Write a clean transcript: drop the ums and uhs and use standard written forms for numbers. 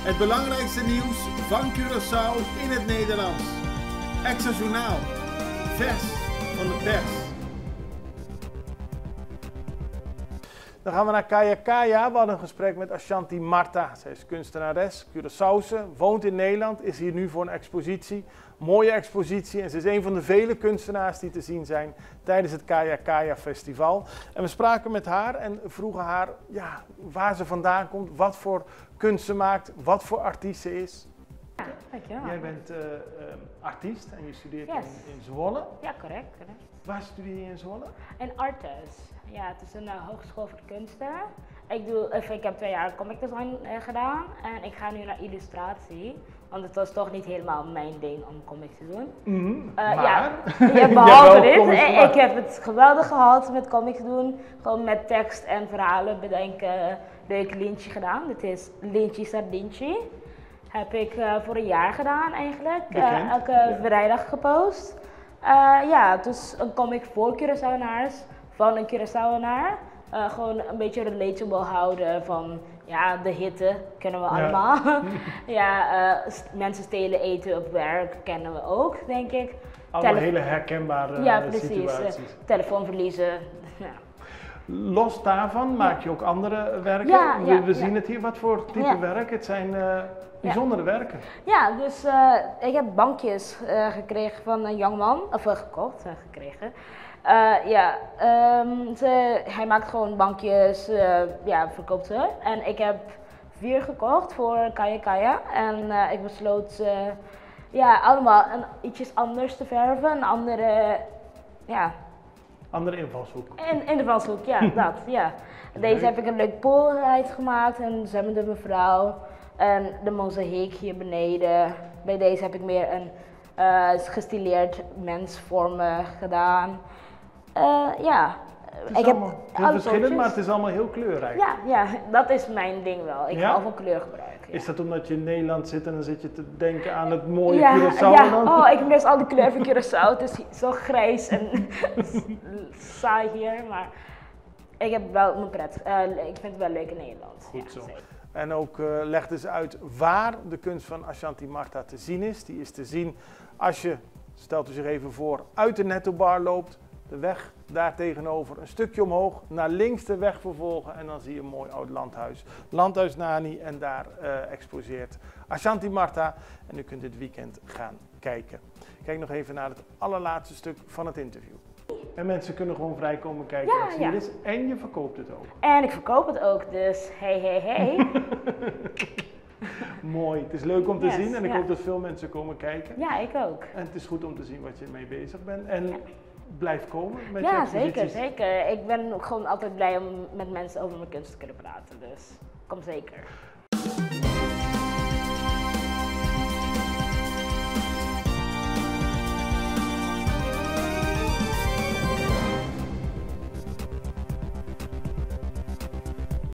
Het belangrijkste nieuws van Curaçao in het Nederlands. Extra Journaal. Vers van de pers. Dan gaan we naar Kaya Kaya. We hadden een gesprek met Ashanti Marta. Zij is kunstenares, Curaçaose, woont in Nederland, is hier nu voor een expositie. Mooie expositie en ze is een van de vele kunstenaars die te zien zijn tijdens het Kaya Kaya Festival. En we spraken met haar en vroegen haar waar ze vandaan komt, wat voor kunst ze maakt, wat voor artiest ze is. Ja, dankjewel. Jij bent artiest en je studeert in Zwolle. Ja, correct. Waar studeer je in Zwolle? En Artes. Ja, het is een hogeschool voor kunsten. Ik heb 2 jaar comic design gedaan en ik ga nu naar illustratie. Want het was toch niet helemaal mijn ding om comics te doen. Maar? Behalve dit. Ik heb het geweldig gehad met comics doen. Gewoon met tekst en verhalen bedenken. Leuk lintje gedaan. Dit is Lintje Sardientje. Heb ik voor een jaar gedaan eigenlijk. Elke vrijdag gepost. Het is een comic voor Curaçaoenaars. Van een Curaçaoenaar. Gewoon een beetje relatable houden van de hitte kennen we allemaal. Mensen stelen eten op werk kennen we ook, denk ik. Allemaal hele herkenbare situaties. Telefoon verliezen. Ja. Los daarvan maak je ook andere werken. We zien het hier. Wat voor type werk? Het zijn bijzondere werken. Ja, dus ik heb bankjes gekregen van een jongman, of gekocht, gekregen. Hij maakt gewoon bankjes, verkoopt ze. En ik heb 4 gekocht voor Kaya Kaya. En ik besloot allemaal ietsjes anders te verven, een andere, andere invalshoek. In de invalshoek, dat. Deze heb ik een leuk pool gemaakt, een zwemmende mevrouw. En de mozaïek hier beneden. Bij deze heb ik meer een gestileerd mensvormen gedaan. Ik heb heel verschillend, maar het is allemaal heel kleurrijk. Ja, dat is mijn ding wel. Ik hou van kleurgebruik. Ja. Is dat omdat je in Nederland zit en dan zit je te denken aan het mooie Curaçao? Ik mis al die kleur van Curaçao. Het is zo grijs en saai hier, maar ik heb wel mijn pret. Ik vind het wel leuk in Nederland. Goed zo. En ook legde ze uit waar de kunst van Ashanti Marta te zien is. Die is te zien als je, stelt u zich even voor, uit de Netto Bar loopt. De weg daar tegenover, een stukje omhoog, naar links de weg vervolgen en dan zie je een mooi oud landhuis. Landhuis Nani en daar exposeert Ashanti Marta en u kunt dit weekend gaan kijken. Kijk nog even naar het allerlaatste stuk van het interview. En mensen kunnen gewoon vrij komen kijken wat hier is en je verkoopt het ook. En ik verkoop het ook, dus hey. Mooi, het is leuk om te zien en ik hoop dat veel mensen komen kijken. Ja, ik ook. En het is goed om te zien wat je ermee bezig bent. En blijf komen met je exposities. Zeker. Ik ben ook gewoon altijd blij om met mensen over mijn kunst te kunnen praten, dus kom zeker.